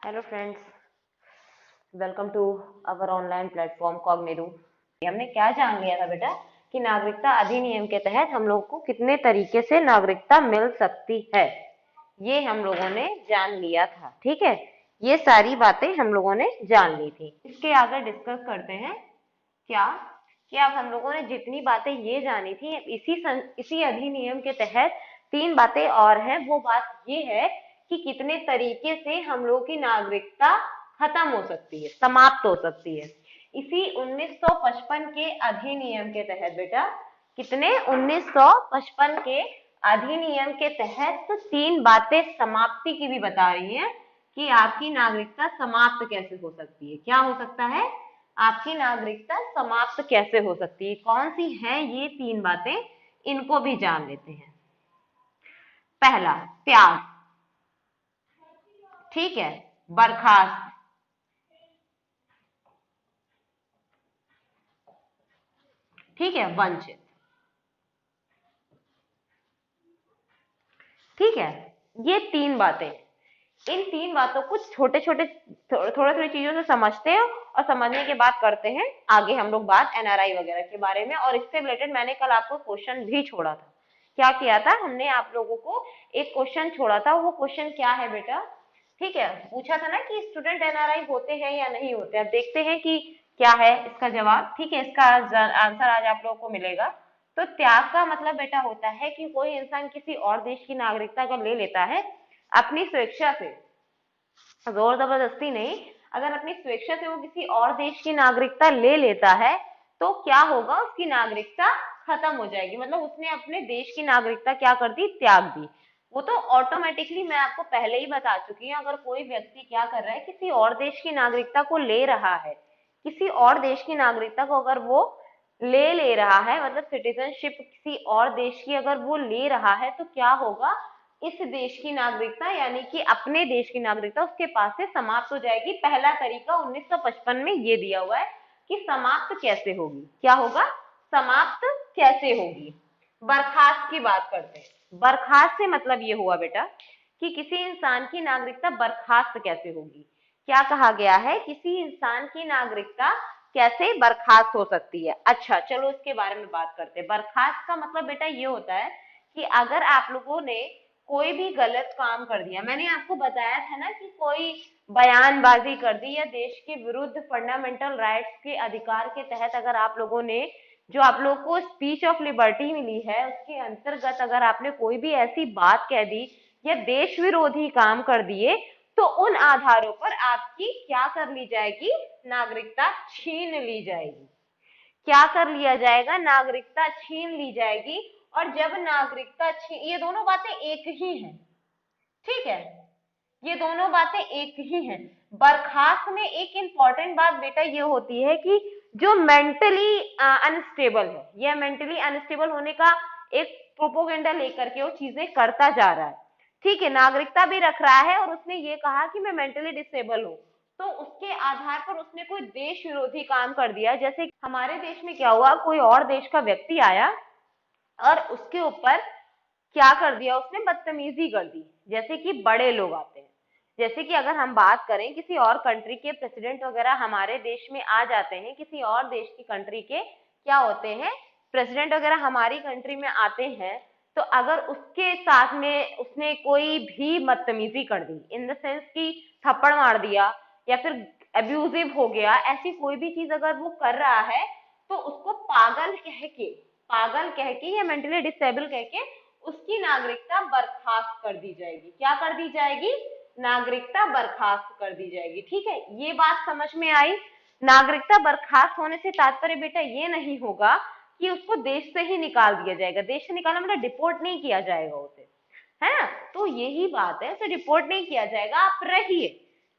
Hello friends, welcome to our online platform Cognitive. हमने क्या जान लिया था बेटा कि नागरिकता अधिनियम के तहत हम लोगों को कितने तरीके से नागरिकता मिल सकती है, ये हम लोगों ने जान लिया था। ठीक है, ये सारी बातें हम लोगों ने जान ली थी। इसके आगे डिस्कस करते हैं क्या कि अब हम लोगों ने जितनी बातें ये जानी थी इसी अधिनियम के तहत तीन बातें और हैं। वो बात ये है कि कितने तरीके से हम लोगों की नागरिकता खत्म हो सकती है, समाप्त हो सकती है। इसी 1955 के अधिनियम के तहत बेटा, कितने 1955 के अधिनियम के तहत तीन बातें समाप्ति की भी बता रही हैं कि आपकी नागरिकता समाप्त कैसे हो सकती है। क्या हो सकता है? आपकी नागरिकता समाप्त कैसे हो सकती है। कौन सी हैं ये तीन बातें, इनको भी जान लेते हैं। पहला, त्याग। ठीक है, बर्खास्त। ठीक है, वंचित। ठीक है, ये तीन बातें। इन तीन बातों को छोटे छोटे थोड़े थोड़ी चीजों से समझते हैं और समझने के बाद करते हैं आगे हम लोग बात एनआरआई वगैरह के बारे में। और इससे रिलेटेड मैंने कल आपको क्वेश्चन भी छोड़ा था। क्या किया था हमने? आप लोगों को एक क्वेश्चन छोड़ा था। वो क्वेश्चन क्या है बेटा? ठीक है, पूछा था ना कि स्टूडेंट एनआरआई होते हैं या नहीं होते। अब देखते हैं कि क्या है इसका जवाब। ठीक है, इसका आंसर आज आप लोगों को मिलेगा। तो त्याग का मतलब बेटा होता है कि कोई इंसान किसी और देश की नागरिकता अगर ले लेता है अपनी स्वेच्छा से, जोर जबरदस्ती नहीं, अगर अपनी स्वेच्छा से वो किसी और देश की नागरिकता ले लेता है तो क्या होगा? उसकी नागरिकता खत्म हो जाएगी। मतलब उसने अपने देश की नागरिकता क्या कर दी? त्याग दी। वो तो ऑटोमेटिकली मैं आपको पहले ही बता चुकी हूँ। अगर कोई व्यक्ति क्या कर रहा है, किसी और देश की नागरिकता को ले रहा है, किसी और देश की नागरिकता को अगर वो ले रहा है, मतलब सिटीजनशिप किसी और देश की अगर वो ले रहा है, तो क्या होगा? इस देश की नागरिकता यानी कि अपने देश की नागरिकता उसके पास से समाप्त हो जाएगी। पहला तरीका 1955 में ये दिया हुआ है कि समाप्त कैसे होगी। क्या होगा? समाप्त कैसे होगी। बर्खास्त की बात करते हैं। बर्खास्त से मतलब ये हुआ बेटा कि किसी इंसान की नागरिकता बर्खास्त कैसे होगी। क्या कहा गया है? किसी इंसान की नागरिकता कैसे बर्खास्त हो सकती है। अच्छा, चलो इसके बारे में बात करते हैं। बर्खास्त का मतलब बेटा ये होता है कि अगर आप लोगों ने कोई भी गलत काम कर दिया, मैंने आपको बताया था ना कि कोई बयानबाजी कर दी या देश के विरुद्ध फंडामेंटल राइट्स के अधिकार के तहत अगर आप लोगों ने, जो आप लोगों को स्पीच ऑफ लिबर्टी मिली है उसके अंतर्गत अगर आपने कोई भी ऐसी बात कह दी या देश विरोधी काम कर दिए, तो उन आधारों पर आपकी क्या कर ली जाएगी? नागरिकता छीन ली जाएगी। क्या कर लिया जाएगा? नागरिकता छीन ली जाएगी। और जब नागरिकता छीन, ये दोनों बातें एक ही हैं। ठीक है, ये दोनों बातें एक ही हैं। बर्खास्त में एक इंपॉर्टेंट बात बेटा ये होती है कि जो मेंटली अनस्टेबल है, यह मेंटली अनस्टेबल होने का एक प्रोपोगेंडा लेकर के वो चीजें करता जा रहा है। ठीक है, नागरिकता भी रख रहा है और उसने ये कहा कि मैं मेंटली डिसेबल हूँ, तो उसके आधार पर उसने कोई देश विरोधी काम कर दिया। जैसे हमारे देश में क्या हुआ, कोई और देश का व्यक्ति आया और उसके ऊपर क्या कर दिया? उसने बदतमीजी कर दी। जैसे कि बड़े लोग आते हैं, जैसे कि अगर हम बात करें किसी और कंट्री के प्रेसिडेंट वगैरह हमारे देश में आ जाते हैं, किसी और देश की कंट्री के क्या होते हैं, प्रेसिडेंट वगैरह हमारी कंट्री में आते हैं, तो अगर उसके साथ में उसने कोई भी बदतमीजी कर दी, इन द सेंस कि थप्पड़ मार दिया या फिर अब्यूजिव हो गया, ऐसी कोई भी चीज अगर वो कर रहा है, तो उसको पागल कह के या मेंटली डिसेबल कह के उसकी नागरिकता बर्खास्त कर दी जाएगी। क्या कर दी जाएगी? नागरिकता बर्खास्त कर दी जाएगी। ठीक है, ये बात समझ में आई। नागरिकता बर्खास्त होने से तात्पर्य बेटा ये नहीं होगा कि उसको देश से ही निकाल दिया जाएगा। देश से निकालना मतलब डिपोर्ट नहीं किया जाएगा उसे, है ना? तो यही बात है, उसे डिपोर्ट नहीं किया जाएगा। आप रहिए,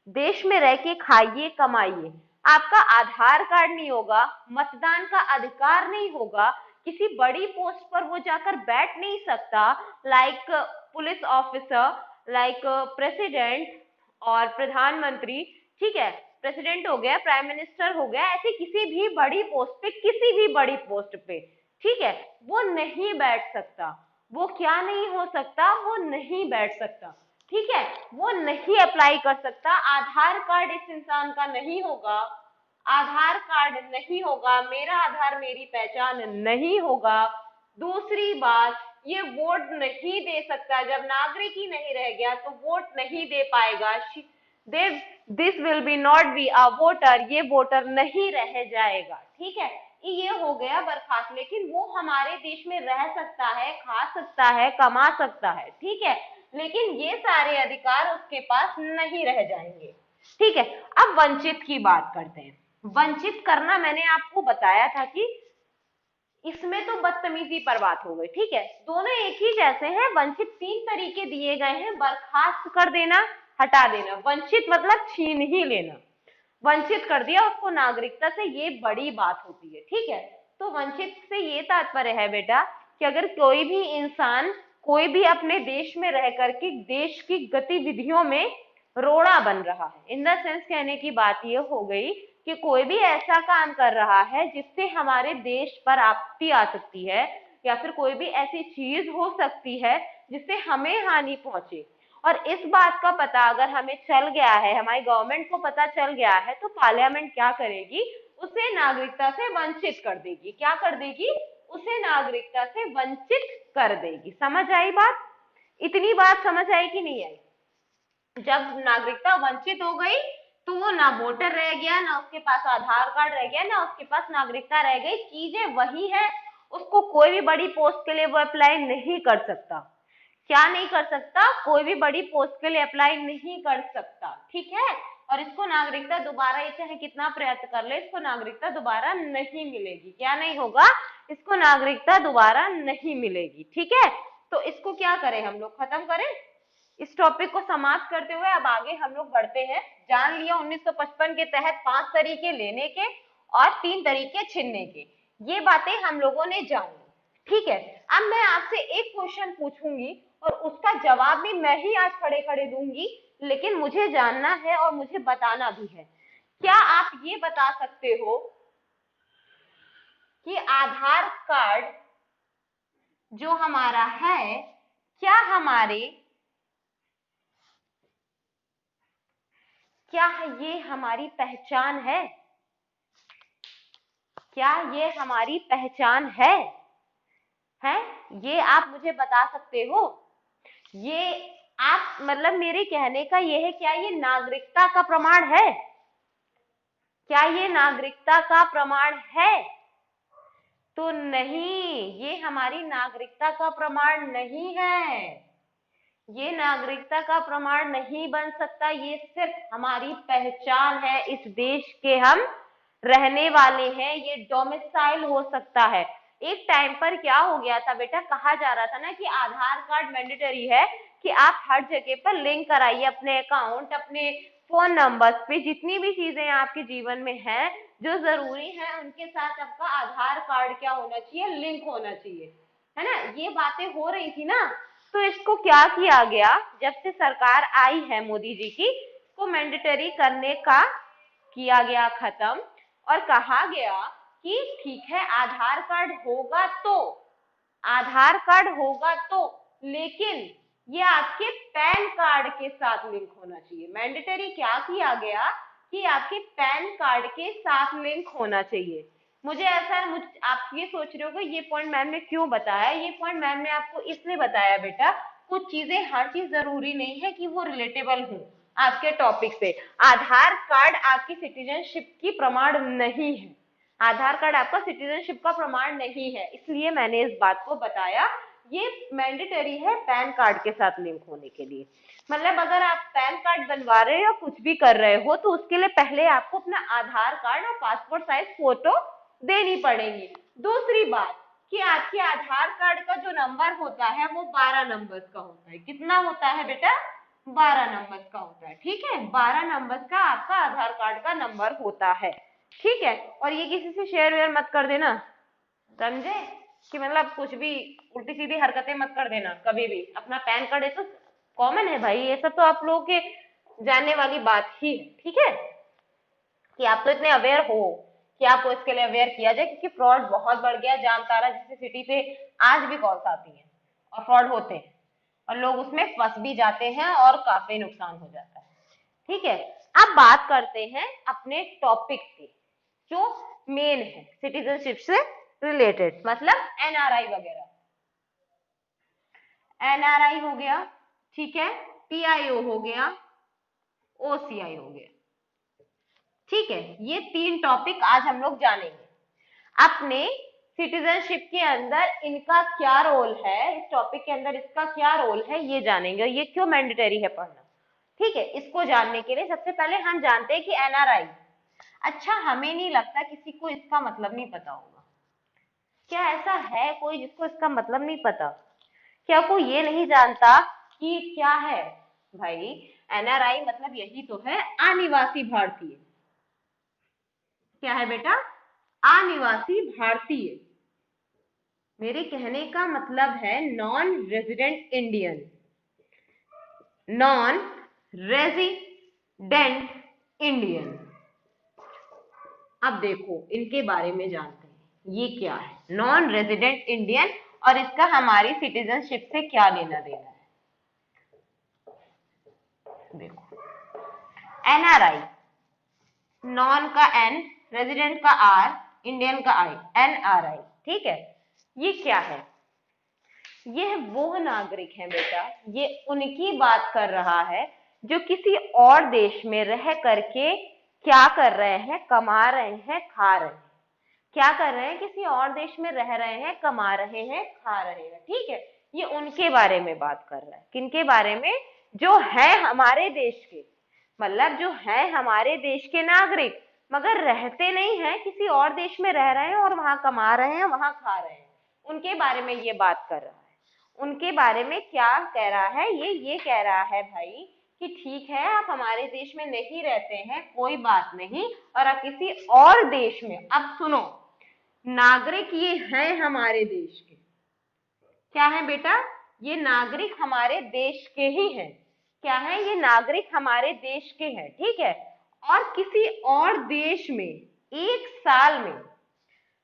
देश में रह के खाइए, कमाइए। आपका आधार कार्ड नहीं होगा, मतदान का अधिकार नहीं होगा, किसी बड़ी पोस्ट पर वो जाकर बैठ नहीं सकता, like police officer, like president और प्रधानमंत्री। ठीक है, प्रेसिडेंट हो गया, प्राइम मिनिस्टर हो गया, ऐसी किसी भी बड़ी पोस्ट पे, किसी भी बड़ी पोस्ट पे, ठीक है, वो नहीं बैठ सकता। वो क्या नहीं हो सकता? वो नहीं बैठ सकता। ठीक है, वो नहीं अप्लाई कर सकता। आधार कार्ड इस इंसान का नहीं होगा, आधार कार्ड नहीं होगा, मेरा आधार मेरी पहचान नहीं होगा। दूसरी बात, ये वोट नहीं दे सकता, जब नागरिक ही नहीं रह गया तो वोट नहीं दे पाएगा। They this will be not be a voter, ये वोटर नहीं रह जाएगा। ठीक है, ये हो गया बर्खास्त, लेकिन वो हमारे देश में रह सकता है, खा सकता है, कमा सकता है। ठीक है, लेकिन ये सारे अधिकार उसके पास नहीं रह जाएंगे। ठीक है, अब वंचित की बात करते हैं। वंचित करना मैंने आपको बताया था कि इसमें तो बदतमीजी पर बात हो गई। ठीक है, दोनों एक ही जैसे हैं। वंचित 3 तरीके दिए गए हैं, बर्खास्त कर देना, हटा देना। वंचित मतलब छीन ही लेना, वंचित कर दिया उसको नागरिकता से, ये बड़ी बात होती है। ठीक है, तो वंचित से ये तात्पर्य है बेटा कि अगर कोई भी इंसान कोई भी अपने देश में रह करके देश की गतिविधियों में रोड़ा बन रहा है, इन द सेंस कहने की बात ये हो गई कि कोई भी ऐसा काम कर रहा है जिससे हमारे देश पर आपत्ति आ सकती है, या फिर कोई भी ऐसी चीज हो सकती है जिससे हमें हानि पहुंचे, और इस बात का पता अगर हमें चल गया है, हमारी गवर्नमेंट को पता चल गया है, तो पार्लियामेंट क्या करेगी, उसे नागरिकता से वंचित कर देगी। क्या कर देगी? उसे नागरिकता से वंचित कर देगी। समझ आई बात? इतनी बात समझ आई कि नहीं आई? जब नागरिकता वंचित हो गई तो वो ना वोटर रह गया, ना उसके पास आधार कार्ड रह गया, ना उसके पास नागरिकता रह गई। चीजें वही है, उसको कोई भी बड़ी पोस्ट के लिए वो अप्लाई नहीं कर सकता। क्या नहीं कर सकता? कोई भी बड़ी पोस्ट के लिए अप्लाई नहीं कर सकता। ठीक है, और इसको नागरिकता दोबारा, ये चाहे कितना प्रयत्न कर ले, इसको नागरिकता दोबारा नहीं मिलेगी। क्या नहीं होगा? इसको नागरिकता दोबारा नहीं मिलेगी। ठीक है, तो इसको क्या करें हम लोग, खत्म करें इस टॉपिक को समाप्त करते हुए। अब आगे हम लोग बढ़ते हैं। जान लिया 1955 के तहत 5 तरीके लेने के और 3 तरीके छीनने के, ये बातें हम लोगों ने जान ली। ठीक है, अब मैं आपसे एक क्वेश्चन पूछूंगी और उसका जवाब भी मैं ही आज खड़े खड़े दूंगी, लेकिन मुझे जानना है और मुझे बताना भी है। क्या आप ये बता सकते हो कि आधार कार्ड जो हमारा है, क्या ये हमारी पहचान है? क्या ये हमारी पहचान है? ये आप मुझे बता सकते हो? ये आप मतलब मेरे कहने का ये है, क्या ये नागरिकता का प्रमाण है? क्या ये नागरिकता का प्रमाण है? तो नहीं, ये हमारी नागरिकता का प्रमाण नहीं है। ये नागरिकता का प्रमाण नहीं बन सकता, ये सिर्फ हमारी पहचान है। इस देश के हम रहने वाले हैं, ये डोमिसाइल हो सकता है। एक टाइम पर क्या हो गया था बेटा, कहा जा रहा था ना कि आधार कार्ड मैंडेटरी है, कि आप हर जगह पर लिंक कराइए अपने अकाउंट, अपने फोन नंबर्स पे, जितनी भी चीजें आपके जीवन में हैं जो जरूरी है, उनके साथ आपका आधार कार्ड क्या होना चाहिए, लिंक होना चाहिए, है ना। ये बातें हो रही थी ना, तो इसको क्या किया गया, जब से सरकार आई है मोदी जी की, इसको मैंडेटरी करने का किया गया खत्म, और कहा गया कि ठीक है आधार कार्ड होगा तो, आधार कार्ड होगा तो, लेकिन ये आपके पैन कार्ड के साथ लिंक होना चाहिए। मैंडेटरी क्या किया गया कि आपके पैन कार्ड के साथ लिंक होना चाहिए। मुझे ऐसा आप ये सोच रहे हो कि ये पॉइंट मैम ने क्यों बताया, ये पॉइंट मैम ने आपको इसलिए बताया बेटा, कुछ चीजें, हर चीज जरूरी नहीं है कि वो रिलेटेबल हो आपके टॉपिक से। आधार कार्ड आपकी सिटीजनशिप की प्रमाण नहीं है, आधार कार्ड आपका सिटीजनशिप का प्रमाण नहीं है, इसलिए मैंने इस बात को बताया। ये मैंडेटरी है पैन कार्ड के साथ लिंक होने के लिए। मतलब अगर आप पैन कार्ड बनवा रहे हो या कुछ भी कर रहे हो, तो उसके लिए पहले आपको अपना आधार कार्ड और पासपोर्ट साइज फोटो देनी पड़ेगी। दूसरी बात कि आपके आधार कार्ड का जो नंबर होता है वो 12 नंबर्स का होता है। कितना होता है बेटा? 12 नंबर्स का होता है। ठीक है, 12 नंबर्स का आपका आधार कार्ड का नंबर होता है। ठीक है, और ये किसी से शेयर वेयर मत कर देना, समझे? कि मतलब कुछ भी उल्टी सीधी हरकतें मत कर देना कभी भी। अपना पैन कार्ड, ये तो कॉमन है भाई, ये सब तो आप लोगों के जानने वाली बात ही है। ठीक है, कि आप तो इतने अवेयर हो कि आपको इसके लिए अवेयर किया जाए, क्योंकि फ्रॉड बहुत बढ़ गया। जामताड़ा जैसी सिटी पे आज भी कॉल्स आती हैं और फ्रॉड होते हैं। और लोग उसमें फंस भी जाते हैं और काफी नुकसान हो जाता है। ठीक है, अब बात करते हैं अपने टॉपिक की जो मेन है सिटीजनशिप से रिलेटेड, मतलब एनआरआई वगैरह। एनआरआई हो गया, ठीक है, पीआईओ हो गया, ओसीआई हो गया। ठीक है, ये 3 टॉपिक आज हम लोग जानेंगे। अपने सिटीजनशिप के अंदर इनका क्या रोल है, इस टॉपिक के अंदर इसका क्या रोल है ये जानेंगे, ये क्यों मैंडेटरी है पढ़ना। ठीक है, इसको जानने के लिए सबसे पहले हम जानते हैं कि एनआरआई, अच्छा हमें नहीं लगता किसी को इसका मतलब नहीं पता होगा। क्या ऐसा है कोई जिसको इसका मतलब नहीं पता? क्या कोई ये नहीं जानता कि क्या है? भाई एनआरआई मतलब यही तो है, अनिवासी भारतीय। क्या है बेटा? अनिवासी भारतीय। मेरे कहने का मतलब है non resident Indian, non resident Indian. अब देखो इनके बारे में जानते हैं, ये क्या है नॉन रेजिडेंट इंडियन और इसका हमारी सिटीजनशिप से क्या लेना देना है। देखो एनआरआई, नॉन का एन, रेजिडेंट का आर, इंडियन का आई, एनआरआई। ठीक है, ये क्या है? यह वो नागरिक है बेटा, ये उनकी बात कर रहा है जो किसी और देश में रह करके क्या कर रहे हैं, कमा रहे हैं, खा रहे हैं। क्या कर रहे हैं? किसी और देश में रह रहे हैं, कमा रहे हैं, खा रहे हैं। ठीक है, ये उनके बारे में बात कर रहा है। किनके बारे में? जो है हमारे देश के, मतलब जो है हमारे देश के नागरिक मगर रहते नहीं है, किसी और देश में रह रहे हैं और वहां कमा रहे हैं, वहां खा रहे हैं, उनके बारे में ये बात कर रहा है। उनके बारे में क्या कह रहा है? ये कह रहा है भाई कि ठीक है आप हमारे देश में नहीं रहते हैं, कोई बात नहीं, और आप किसी और देश में, अब सुनो, नागरिक ये हैं हमारे देश के। क्या है बेटा? ये नागरिक हमारे देश के ही हैं। क्या है? ये नागरिक हमारे देश के हैं। ठीक है, और किसी और देश में 1 साल में,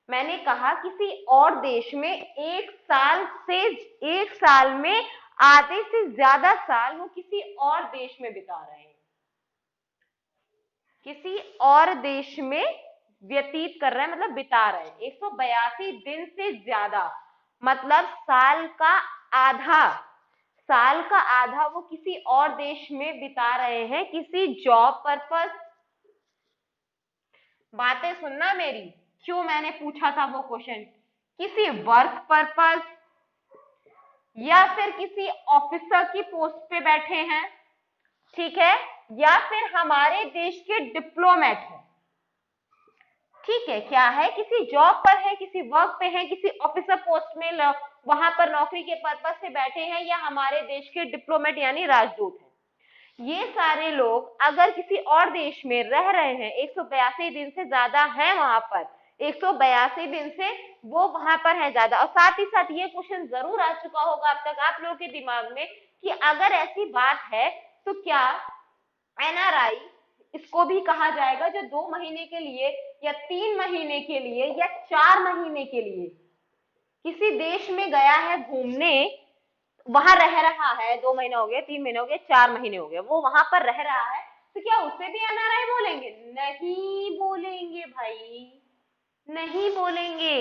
मैंने कहा किसी और देश में 1 साल से 1 साल में आधे से ज्यादा साल वो किसी और देश में बिता रहे हैं, किसी और देश में व्यतीत कर रहे हैं, मतलब बिता रहे हैं 182 दिन से ज्यादा, मतलब आधा साल का आधा वो किसी और देश में बिता रहे हैं, किसी जॉब पर्पस। बातें सुनना मेरी, क्यों मैंने पूछा था वो क्वेश्चन, किसी वर्क पर्पस या फिर किसी ऑफिसर की पोस्ट पे बैठे हैं, ठीक है, या फिर हमारे देश के डिप्लोमेट हैं। ठीक है, क्या है? किसी जॉब पर है, किसी वर्क पे है, किसी ऑफिसर पोस्ट में वहां पर नौकरी के पर्पस से बैठे हैं, या हमारे देश के डिप्लोमेट यानी राजदूत हैं। ये सारे लोग अगर किसी और देश में रह रहे हैं, 182 दिन से ज्यादा है वहां पर, 182 दिन से वो वहां पर है ज्यादा, और साथ ही साथ ये क्वेश्चन जरूर आ चुका होगा अब तक आप लोगों के दिमाग में कि अगर ऐसी बात है तो क्या एनआरआई इसको भी कहा जाएगा जो 2 महीने के लिए या 3 महीने के लिए या 4 महीने के लिए किसी देश में गया है घूमने, वहां रह रहा है, 2 महीने हो गए, 3 महीने हो गए, 4 महीने हो गए, वो वहां पर रह रहा है, तो क्या उसे भी एनआरआई बोलेंगे? नहीं बोलेंगे भाई, नहीं बोलेंगे।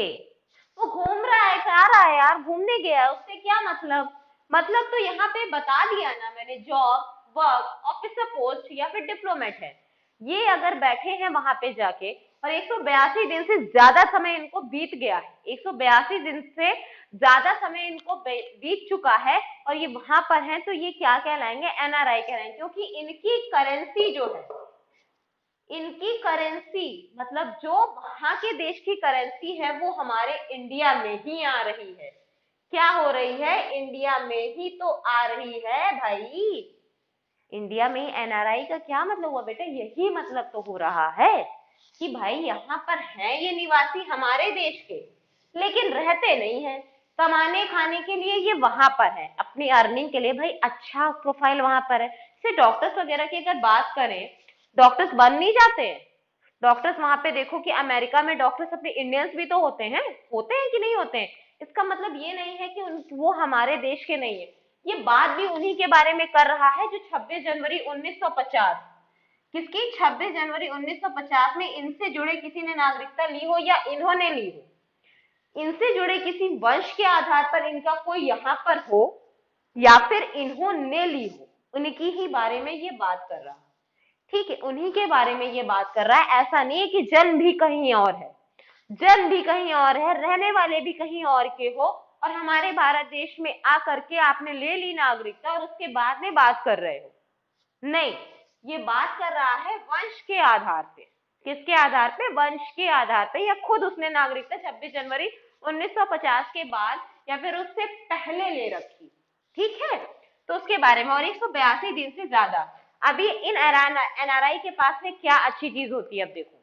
वो घूम रहा है, जा रहा है यार, घूमने गया है, उससे क्या मतलब? मतलब तो यहाँ पे बता दिया ना मैंने, जॉब, वर्क, ऑफिसर पोस्ट या फिर डिप्लोमेट है, ये अगर बैठे हैं वहां पे जाके और 182 दिन से ज्यादा समय इनको बीत गया है, 182 दिन से ज्यादा समय इनको बीत चुका है और ये वहां पर हैं, तो ये क्या कहलाएंगे? एनआरआई कहलाएंगे, क्योंकि इनकी करेंसी जो है, इनकी करेंसी मतलब जो वहां के देश की करेंसी है वो हमारे इंडिया में ही आ रही है। क्या हो रही है? इंडिया में ही तो आ रही है भाई। इंडिया में ही एनआरआई का क्या मतलब हुआ बेटा? यही मतलब तो हो रहा है कि भाई यहाँ पर है ये निवासी हमारे देश के, लेकिन रहते नहीं है, कमाने खाने के लिए ये वहां पर है, अपनी अर्निंग के लिए। भाई अच्छा प्रोफाइल वहां पर है। जैसे डॉक्टर्स वगैरह की अगर बात करें, डॉक्टर्स बन नहीं जाते हैं। डॉक्टर्स वहां पे देखो कि अमेरिका में डॉक्टर्स अपने इंडियंस भी तो होते हैं कि नहीं होते हैं। इसका मतलब ये नहीं है कि वो हमारे देश के नहीं है, ये बात भी उन्हीं के बारे में कर रहा है जो 26 जनवरी 1950, किसकी 26 जनवरी 1950 में इनसे जुड़े किसी ने नागरिकता ली हो या इन्होंने ली हो, इनसे जुड़े किसी वंश के आधार पर इनका कोई यहाँ पर हो या फिर इन्होंने ली हो, उनकी ही बारे में ये बात कर रहा है। ठीक है, उन्हीं के बारे में ये बात कर रहा है। ऐसा नहीं है कि जन्म भी कहीं और है, जन्म भी कहीं और है, रहने वाले भी कहीं और के हो, और हमारे भारत देश में आकर के आपने ले ली नागरिकता और उसके बाद में बात कर रहे हो। नहीं, ये बात कर रहा है वंश के आधार पे। किसके आधार पे? वंश के आधार पे, या खुद उसने नागरिकता 26 जनवरी 1950 के बाद या फिर उससे पहले ले रखी। ठीक है, तो उसके बारे में। और 182 दिन से ज्यादा। अभी इन एनआरआई के पास में क्या अच्छी चीज होती है? अब देखो,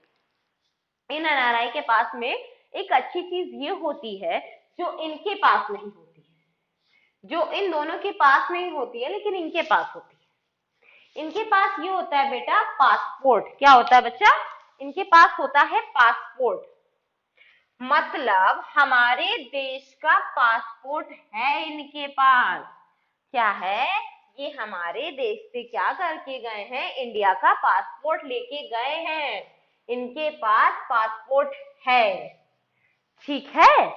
इन एनआरआई के पास में एक अच्छी चीज ये होती है जो इनके पास नहीं होती है, जो इन दोनों के पास नहीं होती है लेकिन इनके पास होती है। इनके पास ये होता है बेटा पासपोर्ट। क्या होता है बच्चा? इनके पास होता है पासपोर्ट। मतलब हमारे देश का पासपोर्ट है इनके पास। क्या है? ये हमारे देश से क्या करके गए हैं? इंडिया का पासपोर्ट लेके गए हैं। इनके पास पासपोर्ट है। ठीक है,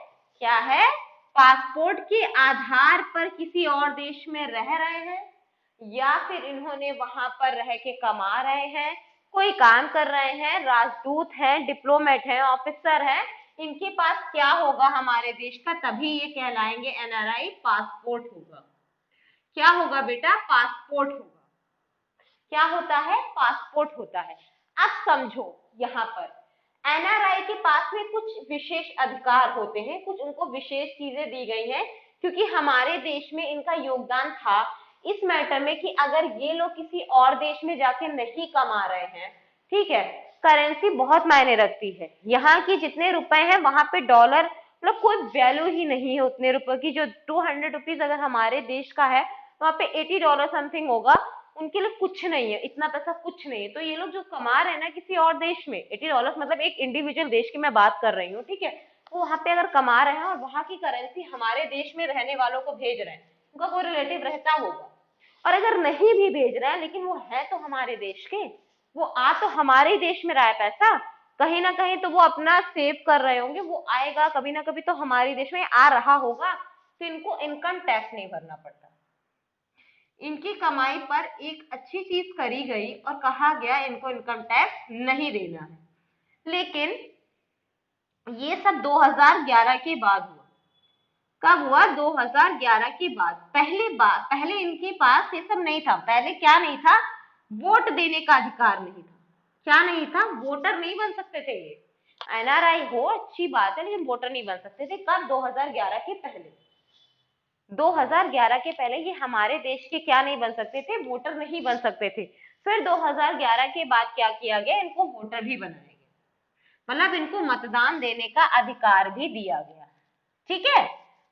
क्या है? पासपोर्ट के आधार पर किसी और देश में रह रहे हैं या फिर इन्होंने वहां पर रह के कमा रहे हैं, कोई काम कर रहे हैं, राजदूत हैं, डिप्लोमेट हैं, ऑफिसर हैं, इनके पास क्या होगा हमारे देश का, तभी ये कहलाएंगे एनआरआई। पासपोर्ट होगा। क्या होगा बेटा? पासपोर्ट होगा। क्या होता है? पासपोर्ट होता है। अब समझो, यहाँ पर एनआरआई के पास में कुछ विशेष अधिकार होते हैं, कुछ उनको विशेष चीजें दी गई हैं, क्योंकि हमारे देश में इनका योगदान था इस मैटर में कि अगर ये लोग किसी और देश में जाके नहीं कमा रहे हैं, ठीक है, करेंसी बहुत मायने रखती है। यहाँ की जितने रुपए हैं वहां पे डॉलर मतलब कोई वैल्यू ही नहीं है उतने रुपए की। जो 200 रुपीज अगर हमारे देश का है, वहां पे $80 समथिंग होगा, उनके लिए कुछ नहीं है, इतना पैसा कुछ नहीं है। तो ये लोग जो कमा रहे हैं ना किसी और देश में, $80 मतलब एक इंडिविजुअल देश की मैं बात कर रही हूँ, ठीक है, तो वहां पे अगर कमा रहे हैं और वहां की करेंसी हमारे देश में रहने वालों को भेज रहे हैं, उनका कोई रिलेटिव रहता होगा, और अगर नहीं भी भेज रहे हैं लेकिन वो है तो हमारे देश के, वो आ तो हमारे ही देश में रहा है पैसा, कहीं ना कहीं तो वो अपना सेव कर रहे होंगे, वो आएगा कभी ना कभी तो हमारे देश में आ रहा होगा, तो इनको इनकम टैक्स नहीं भरना पड़ता। इनकी कमाई पर एक अच्छी चीज करी गई और कहा गया इनको इनकम टैक्स नहीं देना है। लेकिन ये सब 2011 के बाद हुआ। कब हुआ? 2011 के बाद। पहले इनके पास ये सब नहीं था। पहले क्या नहीं था? वोट देने का अधिकार नहीं था। क्या नहीं था? वोटर नहीं बन सकते थे ये। एनआरआई हो अच्छी बात है, लेकिन वोटर नहीं बन सकते थे। कब? 2011 के पहले। 2011 के पहले ये हमारे देश के क्या नहीं बन सकते थे? वोटर नहीं बन सकते थे। फिर 2011 के बाद क्या किया गया? इनको वोटर भी बनाया गया, मतलब इनको मतदान देने का अधिकार भी दिया गया। ठीक है,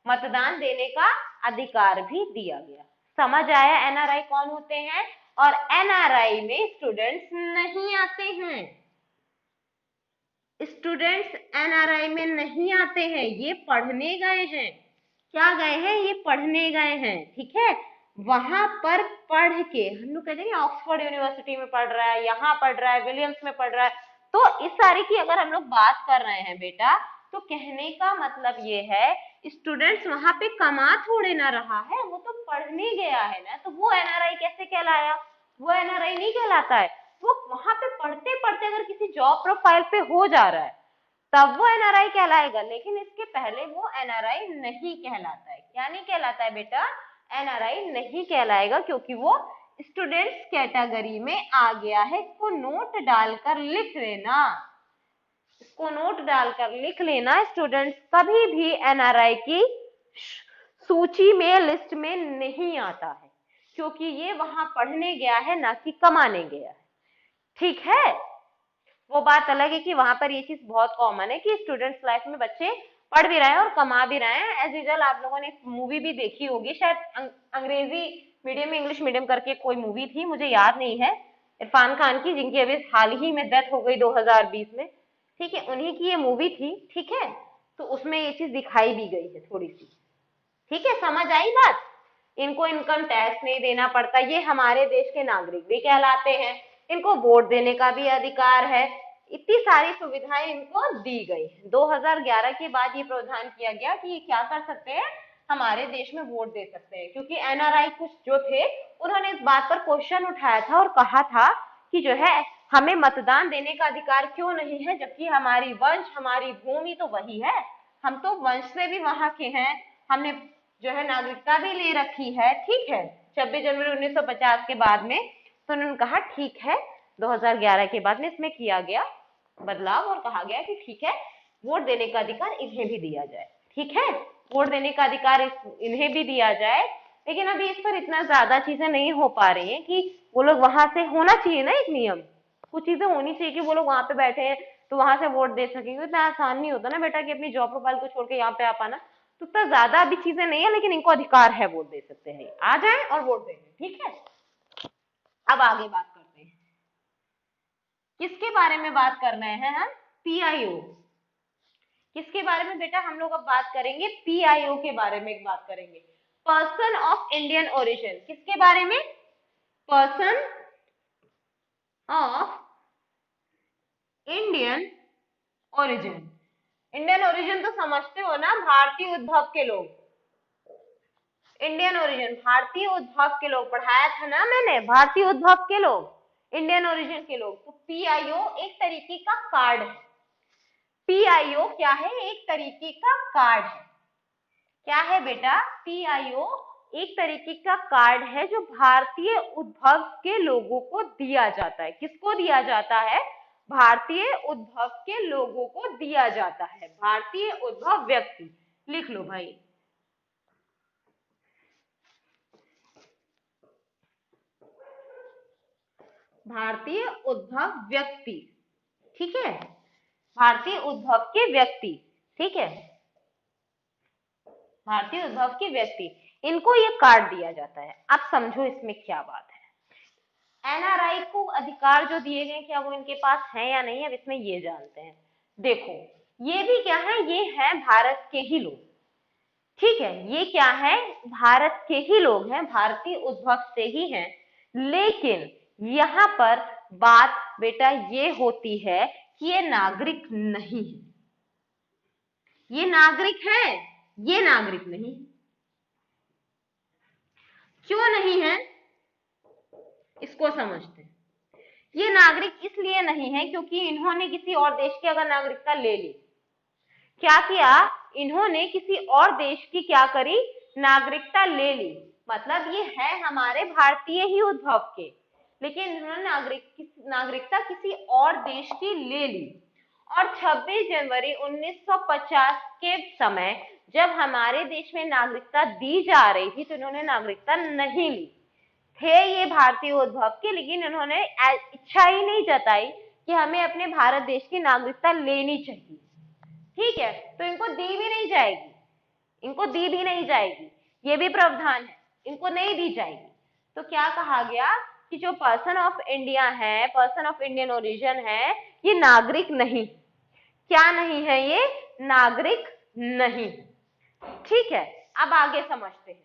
मतदान देने का अधिकार भी दिया गया। समझ आया एनआरआई कौन होते हैं? और एनआरआई में स्टूडेंट्स नहीं आते हैं। स्टूडेंट्स एनआरआई में नहीं आते हैं, ये पढ़ने गए हैं। क्या गए हैं? ये पढ़ने गए हैं। ठीक है, वहां पर पढ़ के हम लोग कहते हैं ऑक्सफोर्ड यूनिवर्सिटी में पढ़ रहा है, यहाँ पढ़ रहा है, विलियम्स में पढ़ रहा है, तो इस सारी की अगर हम लोग बात कर रहे हैं बेटा, तो कहने का मतलब ये है स्टूडेंट्स वहां पे कमा थोड़े ना रहा है, वो तो पढ़ने गया है ना, तो वो एनआरआई कैसे कहलाया? वो एनआरआई नहीं कहलाता है। वो वहां पे पढ़ते पढ़ते अगर किसी जॉब प्रोफाइल पे हो जा रहा है तब वो एनआरआई कहलाएगा, लेकिन इसके पहले वो एनआरआई नहीं कहलाता है। क्या नहीं कहलाता है बेटा? एनआरआई नहीं कहलाएगा, क्योंकि वो स्टूडेंट्स कैटेगरी में आ गया है। इसको नोट डालकर लिख लेना, इसको नोट डालकर लिख लेना। स्टूडेंट्स कभी भी एनआरआई की सूची में, लिस्ट में नहीं आता है, क्योंकि ये वहां पढ़ने गया है ना कि कमाने गया है। ठीक है, वो बात अलग है कि वहां पर ये चीज बहुत कॉमन है कि स्टूडेंट्स लाइफ में बच्चे पढ़ भी रहे हैं और कमा भी रहे हैं। एज यूजुअल आप लोगों ने मूवी भी देखी होगी शायद, अंग्रेजी मीडियम इंग्लिश मीडियम करके कोई मूवी थी, मुझे याद नहीं है, इरफान खान की, जिनकी अभी हाल ही में डेथ हो गई 2020 में। ठीक है, उन्हीं की ये मूवी थी। ठीक है, तो उसमें ये चीज दिखाई भी गई है थोड़ी सी। ठीक है, समझ आई बात? इनको इनकम टैक्स नहीं देना पड़ता, ये हमारे देश के नागरिक भी कहलाते हैं, इनको वोट देने का भी अधिकार है, इतनी सारी सुविधाएं इनको दी गई। 2011 के बाद ये प्रावधान किया गया कि ये क्या कर सकते हैं, हमारे देश में वोट दे सकते हैं, क्योंकि एनआरआई कुछ जो थे उन्होंने इस बात पर क्वेश्चन उठाया था और कहा था कि जो है हमें मतदान देने का अधिकार क्यों नहीं है, जबकि हमारी वंश हमारी भूमि तो वही है, हम तो वंश से भी वहां के हैं, हमने जो है नागरिकता भी ले रखी है, ठीक है, 26 जनवरी 1950 के बाद में। तो उन्होंने कहा ठीक है, 2011 के बाद में इसमें किया गया बदलाव और कहा गया कि ठीक है वोट देने का अधिकार इन्हें भी दिया जाए, ठीक है, वोट देने का अधिकार इन्हें भी दिया जाए। लेकिन अभी इस पर इतना ज्यादा चीजें नहीं हो पा रही हैं कि वो लोग वहां से, होना चाहिए ना एक नियम, कुछ चीजें होनी चाहिए कि वो लोग वहां पे बैठे हैं तो वहां से वोट दे सकेंगे। इतना आसान नहीं होता ना बेटा कि अपनी जॉब प्रोफाइल को छोड़ के यहाँ पे आ पाना, तो इतना ज्यादा अभी चीजें नहीं है, लेकिन इनको अधिकार है, वोट दे सकते हैं, आ जाए और वोट देंगे, ठीक है। अब आगे बात करते हैं, किसके बारे में बात कर रहे हैं हम, पीआईओ। किसके बारे में बेटा हम लोग अब बात करेंगे, पीआईओ के बारे में बात करेंगे, पर्सन ऑफ इंडियन ओरिजिन। किसके बारे में, person of Indian origin. Indian origin तो समझते हो ना, भारतीय उद्भव के लोग, इंडियन ओरिजिन भारतीय उद्भव के लोग, पढ़ाया था ना मैंने, भारतीय उद्भव के लोग, इंडियन ओरिजिन के लोग। तो पीआईओ एक तरीके का कार्ड है, पीआईओ क्या है, एक तरीके का कार्ड है, क्या है बेटा, पीआईओ एक तरीके का कार्ड है जो भारतीय उद्भव के लोगों को दिया जाता है। किसको दिया जाता है, भारतीय उद्भव के लोगों को दिया जाता है, भारतीय उद्भव व्यक्ति, लिख लो भाई, भारतीय उद्भव व्यक्ति, ठीक है, भारतीय उद्भव के व्यक्ति, ठीक है, भारतीय उद्भव के व्यक्ति, इनको ये कार्ड दिया जाता है। अब समझो इसमें क्या बात है, एनआरआई को अधिकार जो दिए गए क्या वो इनके पास है या नहीं, अब इसमें ये जानते हैं। देखो ये भी क्या है, ये है भारत के ही लोग, ठीक है, ये क्या है, भारत के ही लोग हैं, भारतीय उद्भव से ही हैं, लेकिन यहां पर बात बेटा ये होती है कि ये नागरिक नहीं है, ये नागरिक है, ये नागरिक नहीं, क्यों नहीं है इसको समझते हैं। ये नागरिक इसलिए नहीं है क्योंकि इन्होंने किसी और देश की अगर नागरिकता ले ली, क्या किया, इन्होंने किसी और देश की क्या करी, नागरिकता ले ली, मतलब ये है हमारे भारतीय ही उद्भव के, लेकिन इन्होंने नागरिकता किसी और देश की ले ली। और 26 जनवरी 1950 के समय जब हमारे देश में नागरिकता दी जा रही थी तो इन्होंने नागरिकता नहीं ली, थे ये भारतीय उद्भव के, लेकिन इन्होंने इच्छा ही नहीं जताई कि हमें अपने भारत देश की नागरिकता लेनी चाहिए, ठीक है, तो इनको दी भी नहीं जाएगी, इनको दी भी नहीं जाएगी, ये भी प्रावधान है, इनको नहीं दी जाएगी। तो क्या कहा गया कि जो पर्सन ऑफ इंडिया है, पर्सन ऑफ इंडियन ओरिजिन है, ये नागरिक नहीं, क्या नहीं है, ये नागरिक नहीं, ठीक है। अब आगे समझते हैं,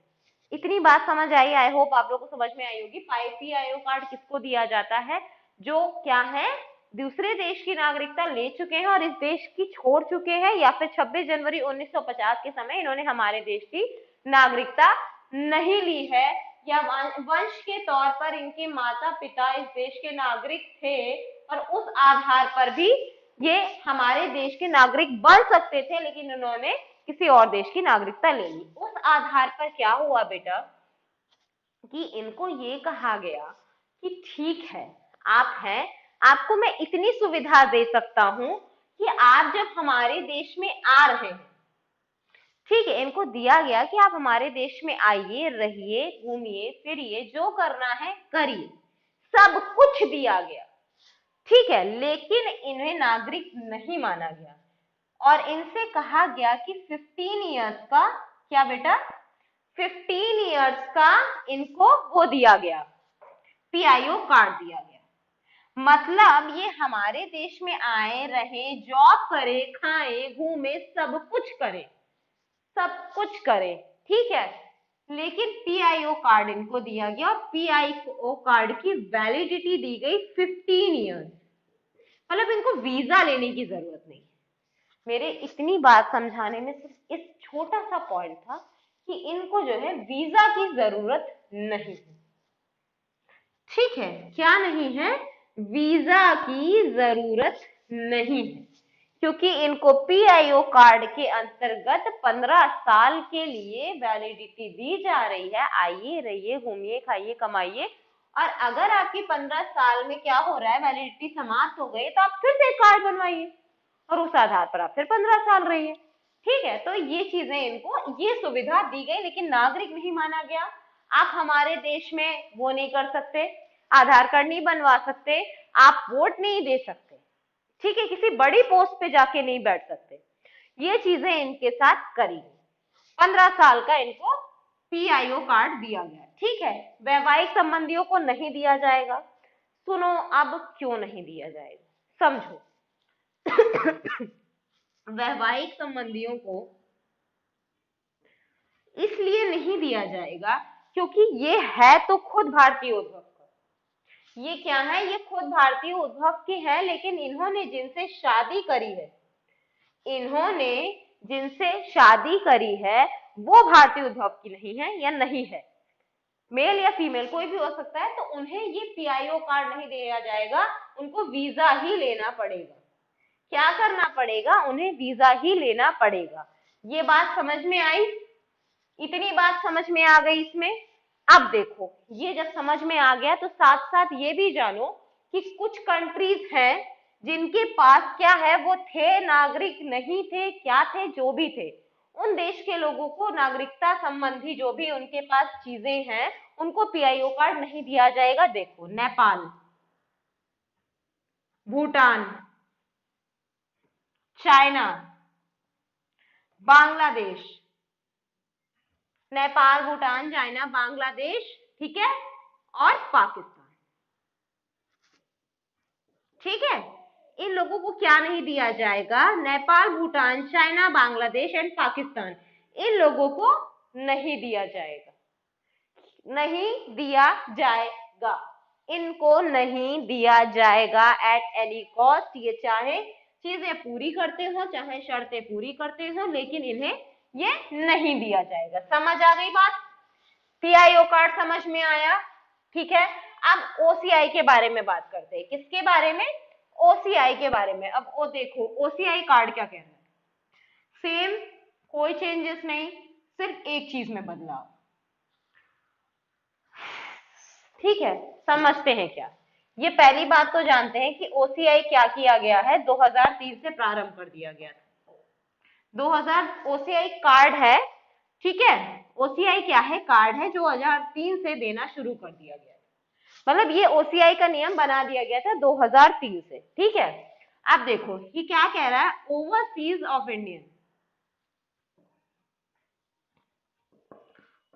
इतनी बात समझ आई, आई होप आप लोगों को समझ में आई होगी। पीआईओ कार्ड किसको दिया जाता है, जो क्या है, दूसरे देश की नागरिकता ले चुके हैं और इस देश की छोड़ चुके हैं, या फिर 26 जनवरी 1950 के समय इन्होंने हमारे देश की नागरिकता नहीं ली है, या वंश के तौर पर इनके माता पिता इस देश के नागरिक थे और उस आधार पर भी ये हमारे देश के नागरिक बन सकते थे, लेकिन उन्होंने किसी और देश की नागरिकता ले ली। उस आधार पर क्या हुआ बेटा कि इनको ये कहा गया कि ठीक है, आप हैं, आपको मैं इतनी सुविधा दे सकता हूं कि आप जब हमारे देश में आ रहे हैं, ठीक है, इनको दिया गया कि आप हमारे देश में आइए, रहिए, घूमिए फिरिए, जो करना है करिए, सब कुछ दिया गया, ठीक है, लेकिन इन्हें नागरिक नहीं माना गया और इनसे कहा गया कि 15 इयर्स का, क्या बेटा, 15 इयर्स का इनको वो दिया गया, पीआईओ कार्ड दिया गया, मतलब ये हमारे देश में आए, रहे, जॉब करे, खाए, घूमे, सब कुछ करे, सब कुछ करे, ठीक है, लेकिन पीआईओ कार्ड इनको दिया गया और पीआईओ कार्ड की वैलिडिटी दी गई 15 ईयर्स। मतलब इनको वीजा लेने की जरूरत नहीं। मेरे इतनी बात समझाने में सिर्फ इस छोटा सा पॉइंट था कि इनको जो है वीजा की जरूरत नहीं है। ठीक है, क्या नहीं है? वीजा की जरूरत नहीं है, क्योंकि इनको पीआईओ कार्ड के अंतर्गत 15 साल के लिए वैलिडिटी दी जा रही है। आइए, रहिए, घूमिए, खाइए, कमाइए, और अगर आपकी 15 साल में क्या हो रहा है, वैलिडिटी समाप्त हो गई, तो आप फिर से कार्ड बनवाइए और उस आधार पर आप फिर 15 साल रहिए। ठीक है, तो ये चीजें, इनको ये सुविधा दी गई, लेकिन नागरिक नहीं माना गया। आप हमारे देश में वो नहीं कर सकते, आधार कार्ड नहीं बनवा सकते, आप वोट नहीं दे सकते, ठीक है, किसी बड़ी पोस्ट पे जाके नहीं बैठ सकते। ये चीजें इनके साथ करी। 15 साल का इनको पीआईओ कार्ड दिया गया। ठीक है, वैवाहिक संबंधियों को नहीं दिया जाएगा। सुनो, अब क्यों नहीं दिया जाएगा, समझो। वैवाहिक संबंधियों को इसलिए नहीं दिया जाएगा क्योंकि ये है तो खुद भारतीय उद्भव का। ये क्या है? ये खुद भारतीय उद्भव के हैं, लेकिन इन्होंने जिनसे शादी करी है, इन्होंने जिनसे शादी करी है वो भारतीय उद्भव की नहीं है या नहीं है, मेल या फीमेल कोई भी हो सकता है, तो उन्हें ये पीआईओ कार्ड नहीं दिया जाएगा, उनको वीजा ही लेना पड़ेगा। क्या करना पड़ेगा? उन्हें वीजा ही लेना पड़ेगा। ये बात समझ में आई? इतनी बात समझ में आ गई इसमें? अब देखो, ये जब समझ में आ गया तो साथ साथ ये भी जानो कि कुछ कंट्रीज हैं जिनके पास क्या है, वो थे नागरिक नहीं थे, क्या थे, जो भी थे, उन देश के लोगों को नागरिकता संबंधी जो भी उनके पास चीजें हैं उनको पीआईओ कार्ड नहीं दिया जाएगा। देखो, नेपाल, भूटान, चाइना, बांग्लादेश, नेपाल, भूटान, चाइना, बांग्लादेश, ठीक है, और पाकिस्तान। ठीक है, इन लोगों को क्या नहीं दिया जाएगा? नेपाल, भूटान, चाइना, बांग्लादेश एंड पाकिस्तान, इन लोगों को नहीं दिया जाएगा, नहीं दिया जाएगा, इनको नहीं दिया जाएगा एट एनी कॉस्ट। ये चाहे चीजें पूरी करते हो, चाहे शर्तें पूरी करते हो, लेकिन इन्हें ये नहीं दिया जाएगा। समझ आ गई बात? पीआईओ कार्ड समझ में आया? ठीक है, अब ओसीआई के बारे में बात करते हैं। किसके बारे में? ओसीआई के बारे में। अब वो देखो, ओसीआई कार्ड क्या कह रहा है? सेम, कोई चेंजेस नहीं, सिर्फ एक चीज में बदलाव। ठीक है, समझते हैं क्या? ये पहली बात तो जानते हैं कि ओसीआई क्या किया गया है, 2003 से प्रारंभ कर दिया गया था। 2000 ओसीआई कार्ड है, ठीक है, ओसीआई क्या है? कार्ड है, जो 2003 से देना शुरू कर दिया गया, मतलब ये ओसीआई का नियम बना दिया गया था 2003 से। ठीक है, अब देखो ये क्या कह रहा है, overseas of Indian,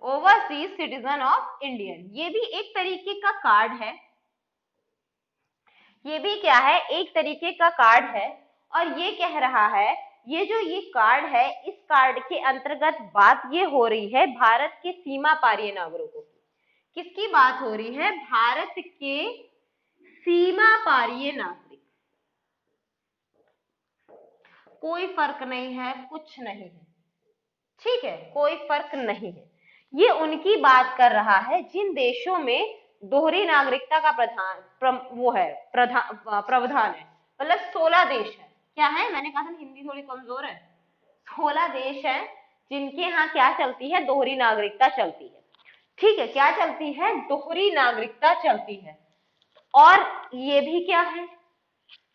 overseas citizen of Indian, ये भी एक तरीके का कार्ड है, ये भी क्या है? एक तरीके का कार्ड है। और ये कह रहा है, ये जो ये कार्ड है, इस कार्ड के अंतर्गत बात ये हो रही है भारत के सीमा पारीय नागरिकों की। किसकी बात हो रही है? भारत के सीमा पारीय नागरिक। कोई फर्क नहीं है, कुछ नहीं है, ठीक है, कोई फर्क नहीं है। ये उनकी बात कर रहा है जिन देशों में दोहरी नागरिकता का प्रावधान है, मतलब 16 देश है। क्या है? मैंने कहा था हिंदी थोड़ी कमजोर है। 16 देश है जिनके यहाँ क्या चलती है? दोहरी नागरिकता चलती है। ठीक है, क्या चलती है? दोहरी नागरिकता चलती है। और ये भी क्या है?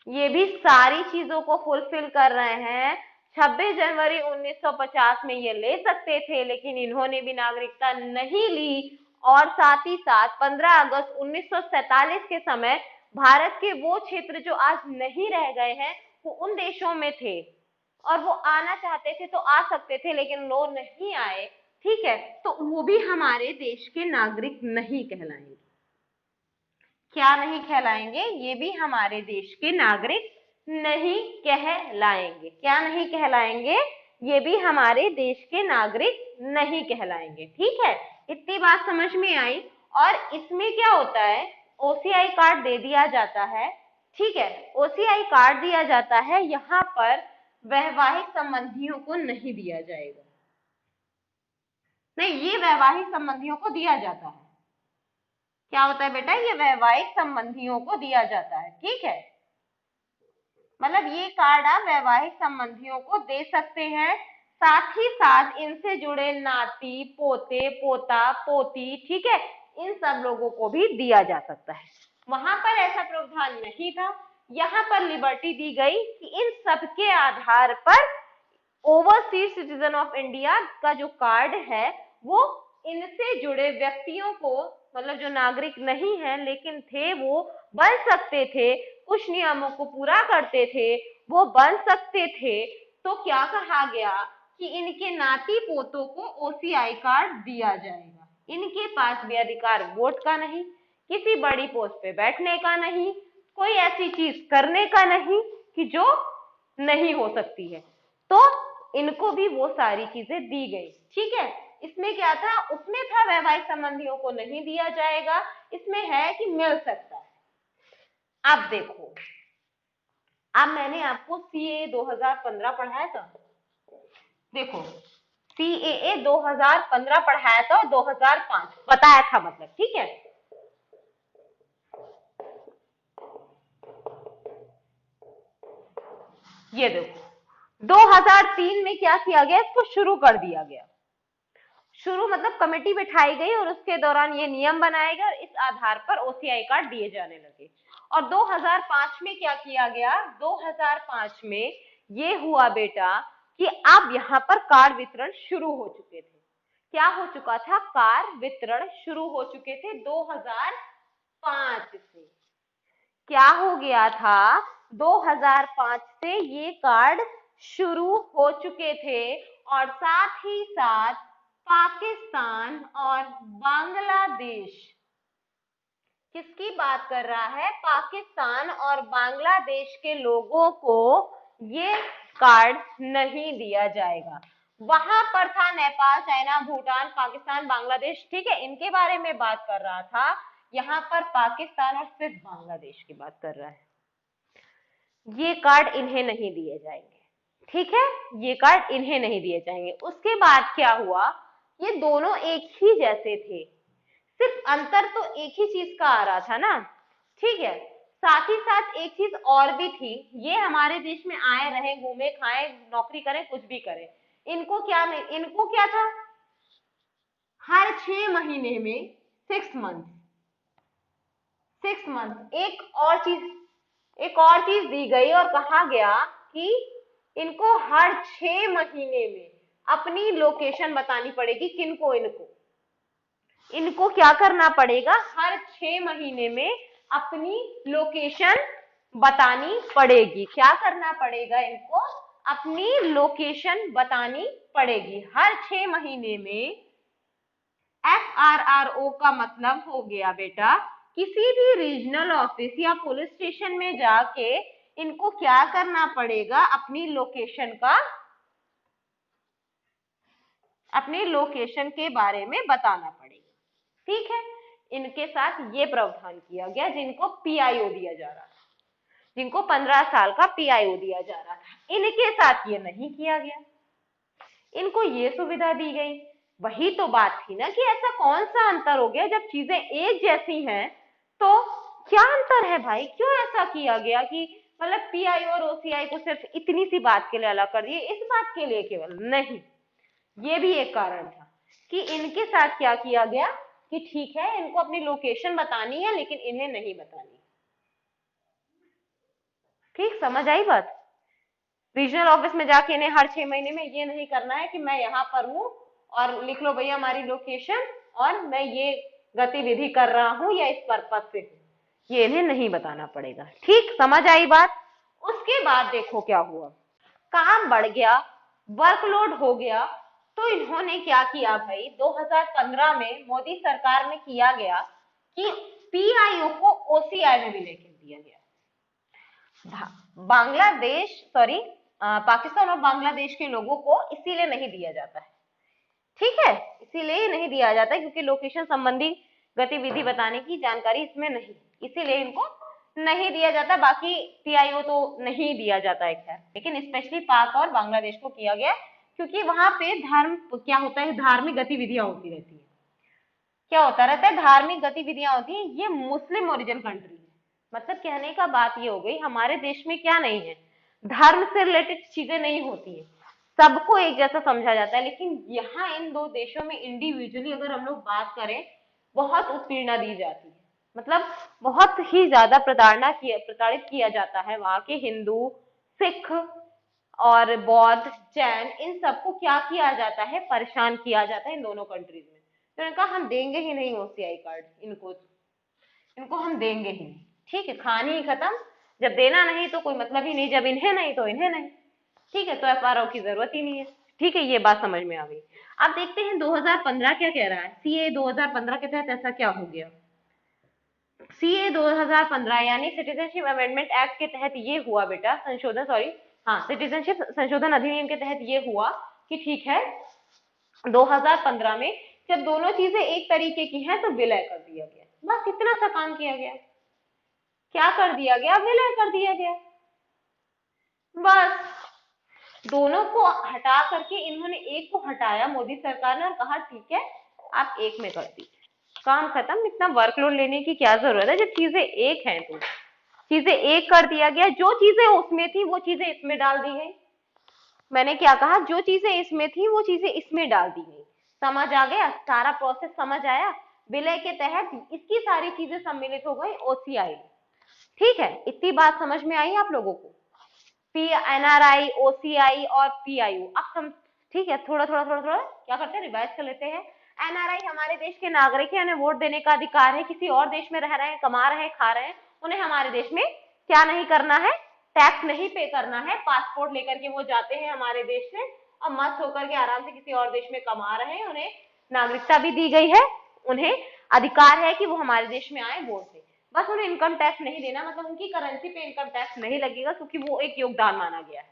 ये भी सारी चीजों को फुलफिल कर रहे हैं। 26 जनवरी 1950 में ये ले सकते थे, लेकिन इन्होंने भी नागरिकता नहीं ली। और साथ ही साथ 15 अगस्त 1947 के समय भारत के वो क्षेत्र जो आज नहीं रह गए हैं, वो उन देशों में थे, और वो आना चाहते थे तो आ सकते थे, लेकिन वो नहीं आए। ठीक है, तो वो भी हमारे देश के नागरिक नहीं कहलाएंगे। क्या नहीं कहलाएंगे? ये भी हमारे देश के नागरिक नहीं कहलाएंगे। क्या नहीं कहलाएंगे? ये भी हमारे देश के नागरिक नहीं कहलाएंगे। ठीक है, इतनी बात समझ में आई। और इसमें क्या होता है, ओसीआई कार्ड दे दिया जाता है। ठीक है, ओसीआई कार्ड दिया जाता है, यहाँ पर वैवाहिक संबंधियों को नहीं दिया जाएगा। नहीं, ये वैवाहिक संबंधियों को दिया जाता है। क्या होता है बेटा, ये वैवाहिक संबंधियों को दिया जाता है। ठीक है, मतलब ये कार्ड आप वैवाहिक संबंधियों को दे सकते हैं, साथ ही साथ इनसे जुड़े नाती पोते पोता पोती, ठीक है, इन सब लोगों को भी दिया जा सकता है। वहां पर ऐसा प्रावधान नहीं था, यहाँ पर लिबर्टी दी गई कि इन सब के आधार पर ओवरसीज सिटीजन ऑफ इंडिया का जो कार्ड है वो इनसे जुड़े व्यक्तियों को, मतलब जो नागरिक नहीं है लेकिन थे वो बन सकते थे, कुछ नियमों को पूरा करते थे वो बन सकते थे। तो क्या कहा गया कि इनके नाती पोतों को ओसीआई कार्ड दिया जाएगा। इनके पास भी अधिकार वोट का नहीं, किसी बड़ी पोस्ट पे बैठने का नहीं, कोई ऐसी चीज करने का नहीं कि जो नहीं हो सकती है। तो इनको भी वो सारी चीजें दी गई। ठीक है, इसमें क्या था, उसमें था वैवाहिक संबंधियों को नहीं दिया जाएगा, इसमें है कि मिल सकता है। अब देखो, अब मैंने आपको सीएए 2015 पढ़ाया था। देखो, सीएए 2015 पढ़ाया था और 2005 बताया था, मतलब ठीक है। ये देखो 2003 में क्या किया गया, इसको शुरू कर दिया गया। शुरू मतलब कमेटी बिठाई गई और उसके दौरान ये नियम बनाए गए और इस आधार पर ओसीआई कार्ड दिए जाने लगे। और 2005 में क्या किया गया, 2005 में ये हुआ बेटा कि अब यहाँ पर कार्ड वितरण शुरू हो चुके थे। क्या हो चुका था, कार्ड वितरण शुरू हो चुके थे 2005 से। क्या हो गया था, 2005 से ये कार्ड शुरू हो चुके थे और साथ ही साथ पाकिस्तान और बांग्लादेश, किसकी बात कर रहा है, पाकिस्तान और बांग्लादेश के लोगों को ये कार्ड नहीं दिया जाएगा। वहां पर था नेपाल, चाइना, भूटान, पाकिस्तान, बांग्लादेश, ठीक है, इनके बारे में बात कर रहा था। यहाँ पर पाकिस्तान और सिर्फ बांग्लादेश की बात कर रहा है। ये कार्ड इन्हें नहीं दिए जाएंगे। ठीक है, ये कार्ड इन्हें नहीं दिए जाएंगे। उसके बाद क्या हुआ, ये दोनों एक ही जैसे थे, सिर्फ अंतर तो एक ही चीज का आ रहा था ना। ठीक है, साथ ही साथ एक चीज और भी थी, ये हमारे देश में आए रहे, घूमे खाए, नौकरी करें, कुछ भी करें, इनको क्या नहीं, इनको क्या था, हर 6 महीने में 6 मंथ एक और चीज दी गई और कहा गया कि इनको हर 6 महीने में अपनी लोकेशन बतानी पड़ेगी। किनको, इनको क्या करना पड़ेगा, हर 6 महीने में अपनी लोकेशन बतानी पड़ेगी। क्या करना पड़ेगा, इनको अपनी लोकेशन बतानी पड़ेगी हर 6 महीने में। FRRO का मतलब हो गया बेटा, किसी भी रीजनल ऑफिस या पुलिस स्टेशन में जाके इनको क्या करना पड़ेगा, अपनी लोकेशन के बारे में बताना पड़ेगा। ठीक है, इनके साथ ये प्रावधान किया गया, जिनको पीआईओ दिया जा रहा था, जिनको 15 साल का पीआईओ दिया जा रहा था, इनके साथ ये नहीं किया गया, इनको ये सुविधा दी गई। वही तो बात थी ना कि ऐसा कौन सा अंतर हो गया, जब चीजें एक जैसी हैं तो क्या अंतर है भाई, क्यों ऐसा किया गया कि मतलब पीआई और ओसीआई को सिर्फ इतनी सी बात के लिए अलग कर दिए, इस बात के लिए केवल नहीं। ये भी एक कारण था कि इनके साथ क्या किया गया कि ठीक है, इनको अपनी लोकेशन बतानी है लेकिन इन्हें नहीं बतानी। ठीक, समझ आई बात। रीजनल ऑफिस में जाके इन्हें हर 6 महीने में ये नहीं करना है कि मैं यहाँ पर हूँ और लिख लो भैया हमारी लोकेशन और मैं ये गतिविधि कर रहा हूँ या इस पर्पज से हूँ, ये इन्हें नहीं बताना पड़ेगा। ठीक, समझ आई बात। उसके बाद देखो क्या हुआ, काम बढ़ गया, वर्कलोड हो गया, तो इन्होंने क्या किया भाई, 2015 में मोदी सरकार में किया गया कि पीआईओ को ओसीआई में भी लेकर दिया गया। बांग्लादेश, सॉरी, पाकिस्तान और बांग्लादेश के लोगों को इसीलिए नहीं दिया जाता है, ठीक है, इसीलिए नहीं दिया जाता है क्योंकि लोकेशन संबंधी गतिविधि बताने की जानकारी इसमें नहीं, इसीलिए इनको नहीं दिया जाता। बाकी पीआईओ तो नहीं दिया जाता है खैर, लेकिन स्पेशली पाक और बांग्लादेश को किया गया क्योंकि वहां पे क्या होता है, धार्मिक गतिविधियां होती रहती है। क्या होता रहता है, धार्मिक गतिविधियां होती हैं। ये मुस्लिम ओरिजिन कंट्री है, मतलब कहने का बात ये हो गई हमारे देश में क्या नहीं है, धर्म से रिलेटेड चीजें नहीं होती है, सबको एक जैसा समझा जाता है। लेकिन यहाँ इन दो देशों में इंडिविजुअली अगर हम लोग बात करें, बहुत उत्पीड़ना दी जाती है, मतलब बहुत ही ज्यादा प्रताड़ित किया जाता है। वहां के हिंदू, सिख और बौद्ध, जैन, इन सबको क्या किया जाता है, परेशान किया जाता है इन दोनों कंट्रीज में। तो इनका हम देंगे ही नहीं ओसीआई कार्ड, इनको हम देंगे ही नहीं, ठीक है, कहानी ही खत्म। जब देना नहीं तो कोई मतलब ही नहीं, जब इन्हें नहीं तो इन्हें नहीं, ठीक है, तो एफआरओ की जरूरत ही नहीं है, ठीक है, ये बात समझ में आ गई। अब देखते हैं 2015 क्या कह रहा है, सीए 2015 के तहत ऐसा क्या हो गया। सीए 2015 यानी सिटीजनशिप अमेंडमेंट एक्ट के तहत ये हुआ बेटा, संशोधन, सॉरी, हाँ, सिटीजनशिप संशोधन अधिनियम के तहत ये हुआ कि ठीक है 2015 में जब दोनों चीजें एक तरीके की हैं तो विलय कर दिया गया, बस इतना सा काम किया गया। क्या कर दिया गया, विलय कर दिया गया, बस दोनों को हटा करके इन्होंने एक को हटाया मोदी सरकार ने और कहा ठीक है आप एक में कर दीजिए, काम खत्म, इतना वर्कलोड लेने की क्या जरूरत है, जब चीजें एक हैं तो चीजें एक कर दिया गया। जो चीजें उसमें थी वो चीजें इसमें डाल दी गई, मैंने क्या कहा, जो चीजें इसमें थी वो चीजें इसमें डाल दी गई, समझ आ गया, सारा प्रोसेस समझ आया। विलय के तहत इसकी सारी चीजें सम्मिलित हो गई ओसीआई, ठीक है, इतनी बात समझ में आई आप लोगों को, पी एनआरआई, ओसीआई और पीआईओ। अब सम ठीक है, थोड़ा थोड़ा थोड़ा थोड़ा क्या करते हैं, रिवाइज कर लेते हैं। एनआरआई हमारे देश के नागरिक हैं, उन्हें वोट देने का अधिकार है, किसी और देश में रह रहे हैं, कमा रहे हैं, खा रहे हैं, उन्हें हमारे देश में क्या नहीं करना है, टैक्स नहीं पे करना है। पासपोर्ट लेकर के वो जाते हैं हमारे देश से और मस्त होकर के आराम से किसी और देश में कमा रहे हैं, उन्हें नागरिकता भी दी गई है, उन्हें अधिकार है कि वो हमारे देश में आए वोट दें। बस उन्हें इनकम टैक्स नहीं देना, मतलब उनकी करेंसी पे इनकम टैक्स नहीं लगेगा क्योंकि वो एक योगदान माना गया है,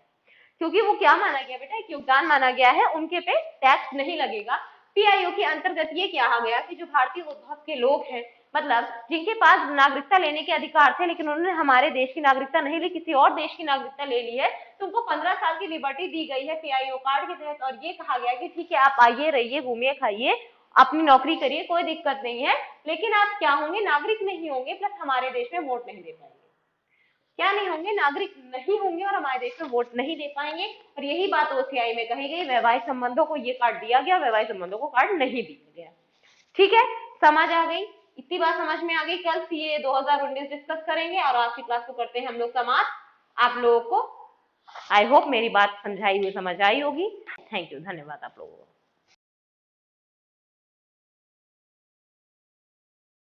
क्योंकि वो क्या माना गया बेटा, एक योगदान माना गया है, उनके पे टैक्स नहीं लगेगा। पीआईओ के अंतर्गत ये कहा गया कि जो भारतीय उद्भव के लोग हैं, मतलब जिनके पास नागरिकता लेने के अधिकार थे लेकिन उन्होंने हमारे देश की नागरिकता नहीं ली, किसी और देश की नागरिकता ले ली है, तो उनको 15 साल की लिबर्टी दी गई है पीआईओ कार्ड के तहत। और ये कहा गया कि ठीक है आप आइए, रहिए, घूमिए, खाइए, अपनी नौकरी करिए, कोई दिक्कत नहीं है, लेकिन आप क्या होंगे, नागरिक नहीं होंगे, प्लस हमारे देश में वोट नहीं दे पाएंगे। क्या नहीं होंगे, नागरिक नहीं होंगे और हमारे देश में वोट नहीं दे पाएंगे। और यही बात ओसीआई में कही गई, वैवाहिक संबंधों को ये कार्ड दिया गया, वैवाहिक संबंधों को कार्ड नहीं दिया गया, ठीक है, समझ आ गई, इतनी बात समझ में आ गई। कल सीए 2019 डिस्कस करेंगे और आज की क्लास को करते हैं हम लोग समाप्त। आप लोगों को आई होप मेरी बात समझाई हुई समझ आई होगी। थैंक यू, धन्यवाद आप लोगों को।